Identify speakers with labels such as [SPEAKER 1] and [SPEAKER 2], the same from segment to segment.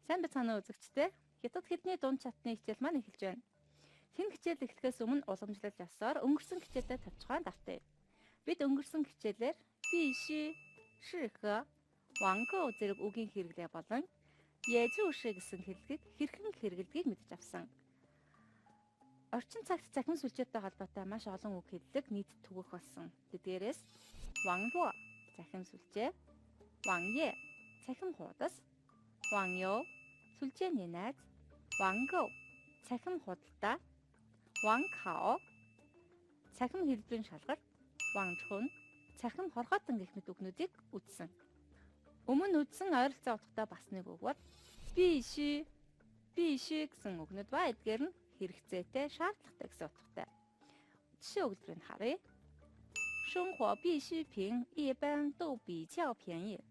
[SPEAKER 1] Сайн бацгаана уу үзэгчдээ. Хятад хэлний дунд чатны хичээл маань эхэлж байна. Тэн хичээл эхлэхээс өмнө уламжлал ёсоор өнгөрсөн хичээлээ тавьчихаанд автъя. Бид өнгөрсөн хичээлээр биши, шихэ, вангго зэрэг үгийн хэрэглээ болон яжүүшэ гэсэн хэллэгийг хэрхэн хэрэглэдгийг мэдэж авсан. Орчин цагт цахим сүлжээтэй холбоотой маш олон үг хэллэг нийт түгэх болсон. Тэдгээрээс вангруо цахим сүлжээ, вангье цахим хуудас, вангё сүлжээний найз, вангго цахим худалдаа, вангхао цахим хэлбэрийн шалгалт, вангчхун цахим хорхоотон гэх мэт үгнүүдийг үзсэн. Өмнө үзсэн ойролцоо утгатай бас нэг үг бол биши гэсэн үгнүүд ба эдгээр нь хэрэгцээтэй, шаардлагатай гэсэн утгатай. Жишээ өгүүлбэрийг харъя. 生活必需品一般都比较便宜.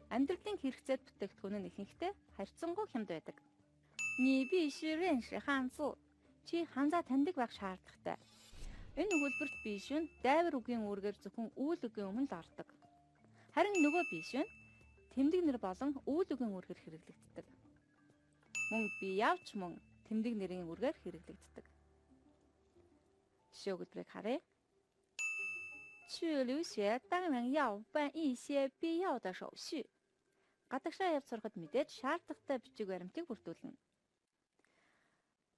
[SPEAKER 1] Амьдралын хэрэгцээд бүтээгдэхүүн нь ихэнхдээ харьцангуй хямд байдаг. 你必须认识汉字. Чи ханзаа таньдаг байх шаардлагатай. Энэ өгүүлбэрт биш нь дайвар үгийн үүргээр зөвхөн үйл үгийн өмнө л ордог. Харин нөгөө биш нь тэмдэг нэр болон үйл үгийн үүргээр хэрэглэгддэг. Мөн би явч мөн тэмдэг нэрийн үүргээр хэрэглэгддэг. Жишээ өгүүлбэрийг харъя. 去留学当然要办一些必要的手续. Гадагшаа явж сурахад мэдээж шаардлагатай бичиг баримтыг бүрдүүлнэ.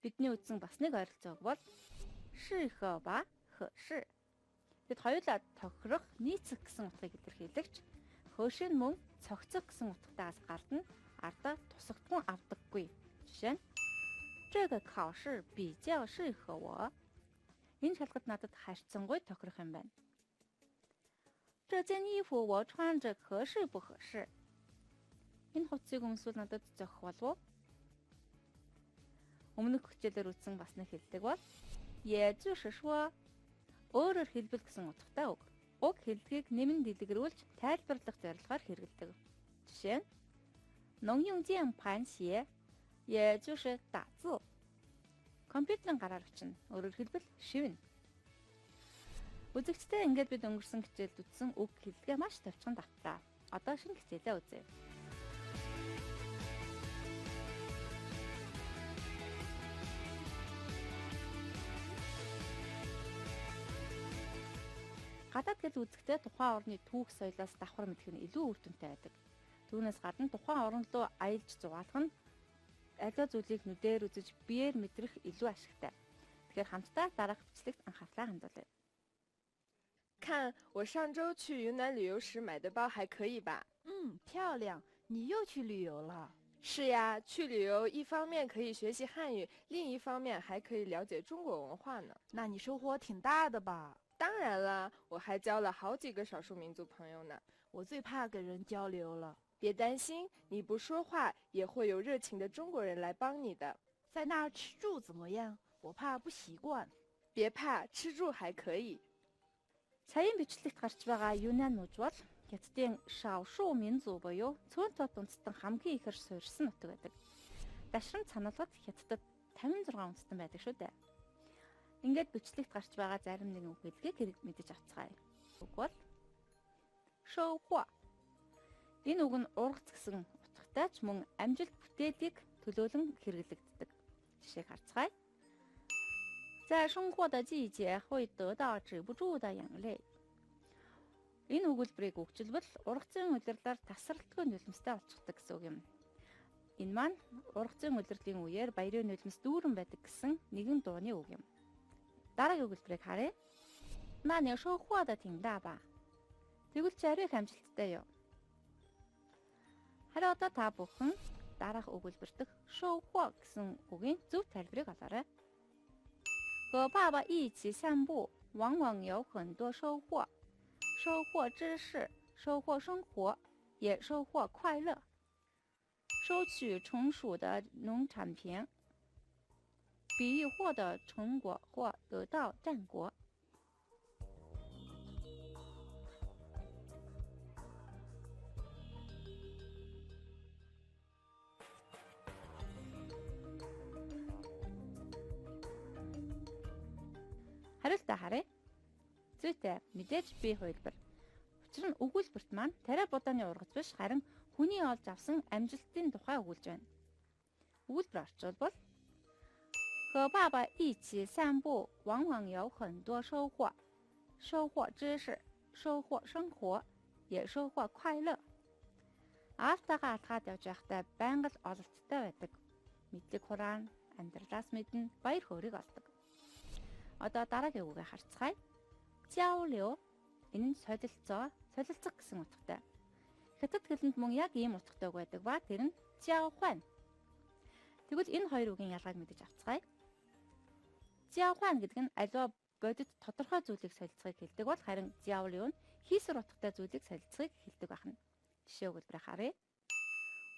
[SPEAKER 1] Бидний үзсэн бас нэг ойролцоо үг бол шихэ ба хөши. Бид хоёулаа тохирох, нийцэх гэсэн утгыг илэрхийлэгч хөши нь мөн цогцох гэсэн утгатаас гадна ардаа тусагдсан авдаггүй. Жишээ нь 这个考试比较适合我. Энэ шалгалт надад харьцангуй тохирох юм байна. 这件衣服我穿着合适不合适? Энэ хувцсыг өмсвөл надад зохих болов уу? Өмнөх хичээлээр үзсэн бас нэг хэллэг бол 也就是说 өөрөөр хэлбэл гэсэн утгатай үг. Уг хэллэгийг нэмэн дэлгэрүүлж тайлбарлах зорилгоор хэрэглэдэг. Жишээ нь 能用键盘写 也就是打字. Компьютерын гараар бичнэ. Өөрөөр хэлбэл шивнэ. Үзэгчдээ ингээд бид өнгөрсөн хичээлд үзсэн үг хэллэгээ маш товчхон давтлаа. Одоо шинэ хичээлээ үзье. Гадаад гэл үзэхдээ тухайн орны түүх соёлоос давхар мэдэх нь илүү үр дүнтэй байдаг. Түүнээс гадна тухайн орн руу аялж зугаалах нь аливаа зүйлийг нүдээр үзэж биеэр мэдрэх илүү ашигтай. Тэгэхээр хамтдаа дараах бичлэгт анхаарлаа хандуулъя.
[SPEAKER 2] 看，我上周去云南旅游时买的包还可以吧？
[SPEAKER 3] 漂亮！你又去旅游了？
[SPEAKER 2] 是呀，去旅游一方面可以学习汉语，另一方面还可以了解中国文化呢。
[SPEAKER 3] 那你收获挺大的吧？
[SPEAKER 2] 当然啦，我还交了好几个少数民族朋友呢。
[SPEAKER 3] 我最怕跟人交流了。
[SPEAKER 2] 别担心，你不说话也会有热情的中国人来帮你的。
[SPEAKER 3] 在那儿吃住怎么样？我怕不习惯。
[SPEAKER 2] 别怕，吃住还可以。
[SPEAKER 1] Саяын бичлэгт гарч байгаа Юнан мужи бол Хятадын шавшуу минзүү буюу цөөн тот үндэстэн хамгийн ихэр суурьсан нутаг байдаг. Дашрам саналгад Хятадд 56 үндэстэн байдаг шүү дээ. Ингээд бичлэгт гарч байгаа зарим нэгэн үг хэллэгийг хэрэг мэдэж авцгаая. Үг бол шоухуа. Энэ үг нь ургац гэсэн утгатай ч мөн амжилт бүтээлийг төлөөлөн хэрэглэгддэг. Жишээг харцгаая. 在生活的季节会得到止不住的眼泪. Энэ өгүүлбэрийг өгчилбэл ургацын улирлаар тасралтгүй нулимстай болчихдог гэсэн үг юм. Энэ маань ургацын улирлын үеэр баярын нулимс дүүрэн байдаг гэсэн нэгэн дууны үг юм. Дараагийн өгүүлбэрийг харъя. 那你收获的挺大吧? Тэгвэл чи арай их амжилттай юу? Харин одоо та бүхэн дараах өгүүлбэр дэх 收获 гэсэн үгийн зөв тайлбарыг олоорой. 和爸爸一起散步，往往有很多收获，收获知识，收获生活，也收获快乐。收取成熟的农产品，比喻获得成果或得到战果。 Хариултаа харъя. Зүйтэй мэдээж бие хувилбар. Учир нь өгүүлбэрт маань тариа будааны ургац биш харин хүний олж авсан амжилтын тухай өгүүлж байна. Өгүүлбэр орчуулбал 和爸爸一起散步，往往有很多收获，收获知识，收获生活，也收获快乐。Аавтайгаа алхаад явж байхдаа байнга л ололттой байдаг. Мэдлэг хураана, амьдралаас мэднэ, баяр хөөргийг олдог. Одоо дараагийн үгээ харцгаая. 交流 энэ нь солилцоо, солилцох гэсэн утгатай. Хятад хэлэнд мөн яг ийм утгатай үг байдаг ба тэр нь 交换. Тэгвэл энэ хоёр үгийн ялгааг мэдэж авцгаая. 交换гэдэг нь аливаа бодит тодорхой зүйлийг солилцохыг хэлдэг бол харин 交流нь хийсвэр утгатай зүйлийг солилцохыг хэлдэг байна. Жишээ өгүүлбэрийг харъя.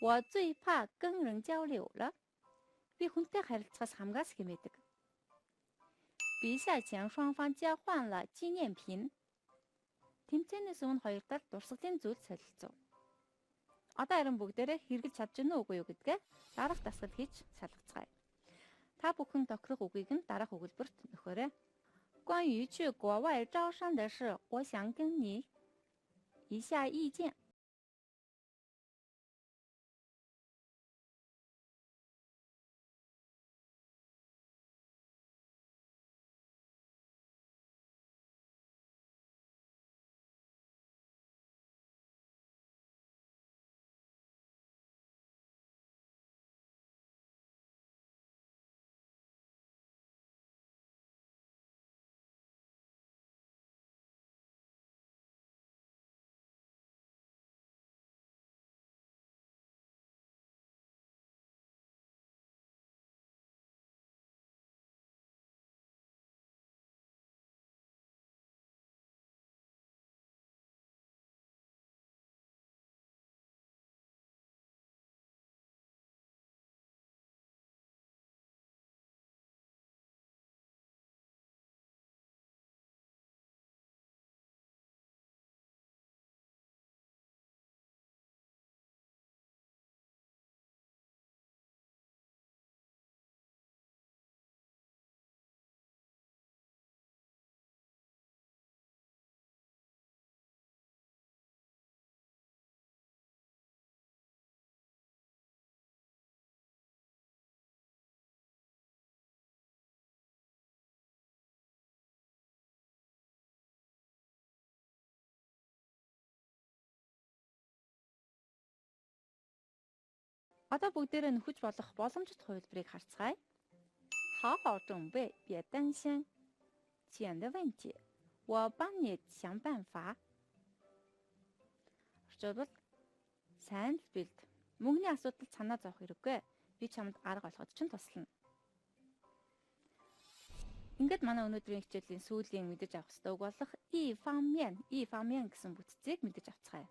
[SPEAKER 1] 我最怕跟人交流了. Би хүнтэй харилцахаас хамгаас хэмээдэг. 比赛前双方交换了纪念品. Тэмцээнээс өмнө хоёр талд дурсгалын зүйл солилцов. Одоо харин бүгдээрээ хэрэгжилж чадж гэнэ үгүй юу гэдгээ дараах дасгал хийж салгацгаая. Та бүхэн тохирох үгийг нь дараах өгүүлбэрт нөхөөрэй. 关于去国外招商的事，我想跟你一下意见。 Одоо бүгдээрээ нөхөж болох боломжит хувилбарыг харцгаая. 好好准备，别担心。钱的问题，我帮你想办法。Орчуулбал сайн л бэлд. Мөнгөний асуудалд санаа зовох хэрэггүй. Би чамд арга олоход чинь туслана. Ингээд манай өнөөдрийн хичээлийн сүүлийн мэдэж авах ёстой үг болох и фамиан гэсэн бүтцийг мэдэж авцгаая.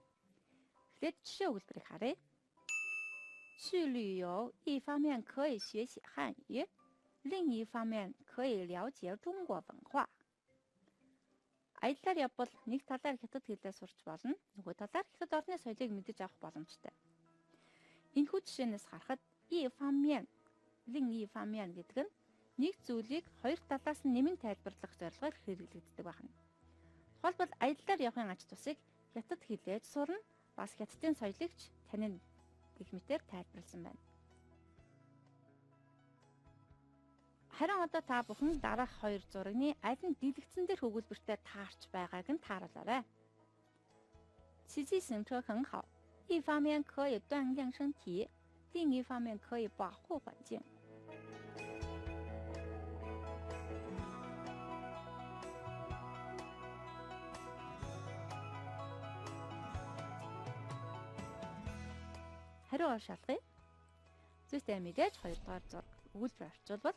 [SPEAKER 1] Эхлээд жишээ өгүүлбэрийг харъя. 去旅游，一方面可以学习汉语，另一方面可以了解中国文化。 Аяллаар явбал нэг талаар хятад хэлээ сурч болно, нөгөө талаар хятад орны соёлыг мэдэж авах боломжтой. Энэхүү жишээнээс харахад и фамиан, лин и фамиан гэдэг нь нэг зүйлийг хоёр талаас нь нэмэн тайлбарлах зорилгоор хэрэглэгддэг байна. Тухайлбал аяллаар явахын ач тусыг хятад хэлээр сурна, бас хятадын соёлыг ч танина гэх мэтээр тайлбарласан байна. Харин одоо та бүхэн дараах хоёр зурагны аль нь дэлгэцэн дээр хөгүүлбэртэй таарч байгааг нь тааруулаарай. 骑自行车很好，一方面可以锻炼身体，另一方面可以保护环境。 Хариу шалгая. Зүйтэй мэдээж 2 дугаар зураг өгүүлбэр орчуулбал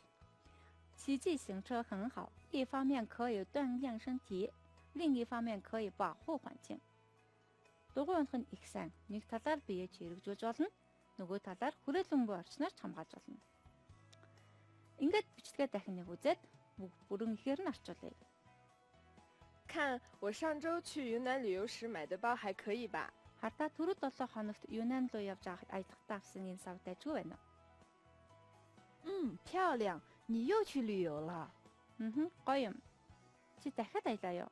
[SPEAKER 1] 骑自行车很好，一方面可以锻炼身体，另一方面可以保护环境。Дугуй унах нь их сайн. Нэг талаар биеэ чирэгжүүлж болно, нөгөө талаар хүрээлэн буй орчноор хамгаалж болно. Ингээд бичгээ дахин нэг үзээд бүрэн ихээр нь орчуулъя.
[SPEAKER 2] 看，我上周去云南旅游时买的包还可以吧？
[SPEAKER 1] Хардаа түрүү 7 хоногт Юнан руу явж аялахдаа авсан энэ сав дайжгүй байна уу?
[SPEAKER 3] 漂亮，你又去旅游了。
[SPEAKER 1] Гоё юм. Чи дахиад аялаа юу?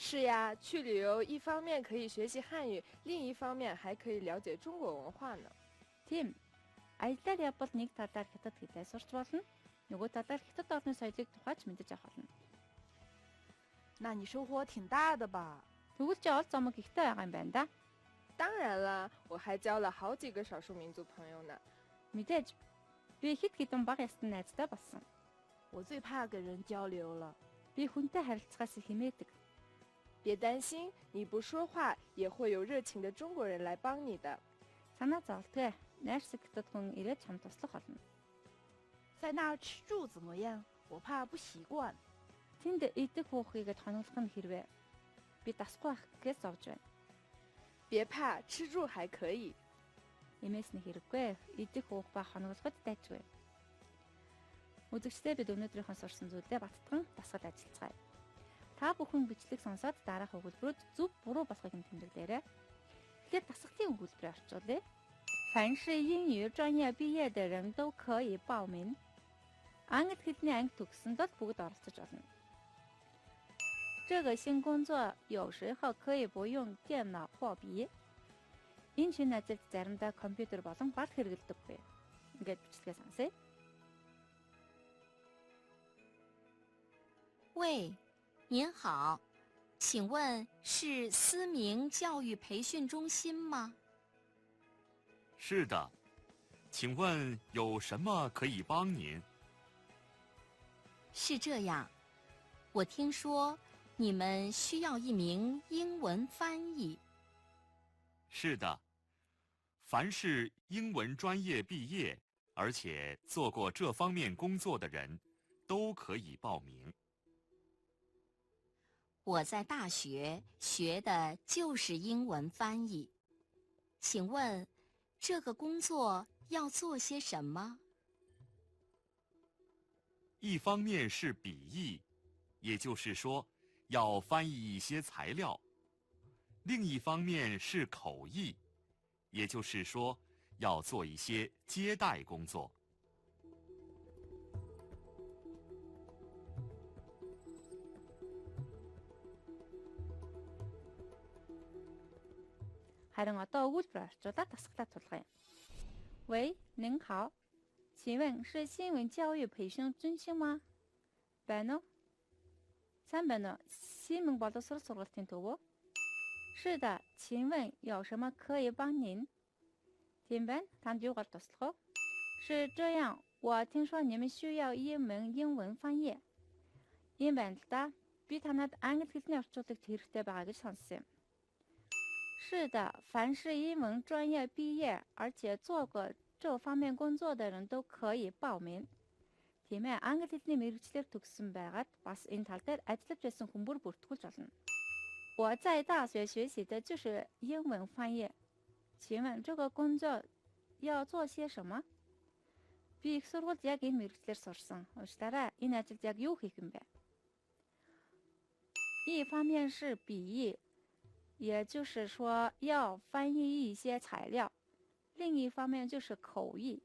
[SPEAKER 2] 是呀，去旅游一方面可以学习汉语，另一方面还可以了解中国文化呢。
[SPEAKER 1] Тийм. Аяллаар явбал нэг талаар хятад хэлээ сурч болно. Нөгөө талаар хятад орны соёлыг тухайч мэдэж авах болно.
[SPEAKER 3] 那你收获挺大的吧？
[SPEAKER 1] Тэгвэл чи ол зомог ихтэй байгаа юм байна да.
[SPEAKER 2] 当然啦，我还交了好几个少数民族朋友呢。
[SPEAKER 1] Мэдээж би хэд хэдэн бага ястан найзтай болсон.
[SPEAKER 3] 我最怕跟人交流了。
[SPEAKER 1] Би хүнтэй харилцахаас их хэмээдэг.
[SPEAKER 2] 别担心，你不说话也会有热情的中国人来帮你的。
[SPEAKER 1] Санаа зовлтгүй. Найрсаг хятад хүн ирээд чам туслах болно.
[SPEAKER 3] 在那儿吃住怎么样？我怕不习惯。
[SPEAKER 1] Тэнд идэх хуухыгээд хоногдох нь хэрвээ. Би дасгүй байх гэхээс зовж байна.
[SPEAKER 2] 别怕，吃住还可以。
[SPEAKER 1] Эмээс нь хэрэггүй. Идэх уух ба хоногдоход дайжгүй. Үзэгчдээ бид өнөөдрийнхөө сурсан зүйлээ баттган дасгал ажиллацгаая. Та бүхэн бичлэг сонсоод дараах өгүүлбэрүүд зөв буруу болохыг нь тэмдэглээрэй. Тэгэхээр дасгалын өгүүлбэрээ орчуулъя. 凡是英语专业毕业的人都可以报名. Англи хэлний анги төгсөнд бол бүгд оролцож болно. 这个新工作有时候可以不用电脑或笔. Энэ шинэ ажилд заримдаа компьютер болон баг хэрэглэдэггүй. Ингээд бичлэгээ сонсъё.
[SPEAKER 4] 喂，您好，请问是思明教育培训中心吗？
[SPEAKER 5] 是的，请问有什么可以帮您？
[SPEAKER 4] 是这样，我听说你们需要一名英文翻译。
[SPEAKER 5] 是的，凡是英文专业毕业，而且做过这方面工作的人，都可以报名。
[SPEAKER 4] 我在大学学的就是英文翻译，请问这个工作要做些什么？
[SPEAKER 5] 一方面是笔译，也就是说，要翻译一些材料；另一方面是口译，也就是说，要做一些接待工作。
[SPEAKER 1] Харин одоо өгүүлбэр орчуулаад дасгалаа тулгая. 喂，您好，请问是新闻教育培训中心吗？ байна уу? Сайн байна уу? 新闻боловсрол сургалтын төв үү? 是的，请问有什么可以帮您? Тийм байна. Танд юугаар туслах вэ? 是这样，我听说你们需要一门英文翻译. Ийм байна л да. Би танад англи хэлний орчуулагч хэрэгтэй байгаа гэж сонссон юм. 是的，凡是英文专业毕业而且做过这方面工作的人都可以报名. Тийм ээ, англи хэлний мэргэжлэр төгссөн байгаад бас энэ тал дээр ажиллаж байсан хүн бүр бүртгүүлж болно. 我在大学学习的就是英文翻译. 请问这个工作要做些什么? Би их сургуульд яг энэ мэргэжлэр сурсан. Уучлаарай, энэ ажилд яг юу хийх юм бэ? 一方面是笔译，也就是说要翻译一些材料；另一方面就是口译，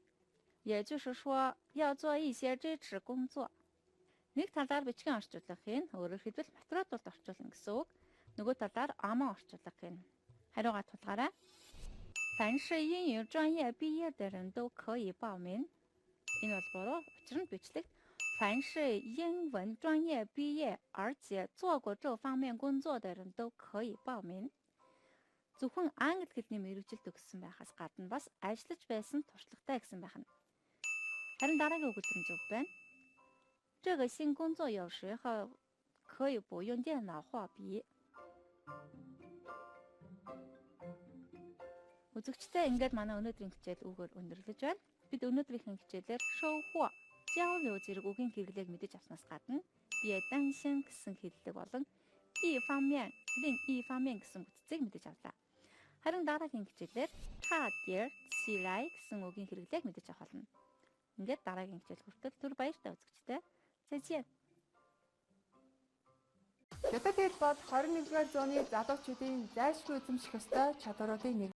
[SPEAKER 1] 也就是说要做一些支持工作。Нэг талаар бичгийн орчуулгын өөрөөр хэлбэл материалууд орчуулна гэсэн үг. Нөгөө талаар аман орчуулгын хариугаа тулгаарай. 凡是英语专业毕业的人都可以报名. Энэ бол буруу. Учир нь бичлэг 凡是英文专业毕业而且做过这方面工作的人都可以报名. Зөвхөн англи хэлний мэргэжил төгссөн байхаас гадна бас ажиллаж байсан туршлагатай гэсэн байх нь. Харин дараагийн өгүүлбэр нь зөв байна. 这个新工作有时候可以不用电脑或笔. Үзэгчтэй ингээд манай өнөөдрийн хичээл үгээр өндөрлөж байна. Бид өнөөдрийн хичээлээр 收获 交流зэрэг үгийн хэрэглээг мэдэж авснаас гадна бие даншин гэсэн хэллэг болон 一方面另一方面гэсэн үгцийг мэдэж авлаа. Харин дараагийн хичээлээр 差点起来гэсэн үгийн хэрэглээг мэдэж авах болно. Ингээд дараагийн хичээл хүртэл түр баяртай үзэгчтэй. 再见.
[SPEAKER 6] Хятад хэл бол 21-р зууны залуучуудын зайлшгүй эзэмших ёстой чадваруудын нэг.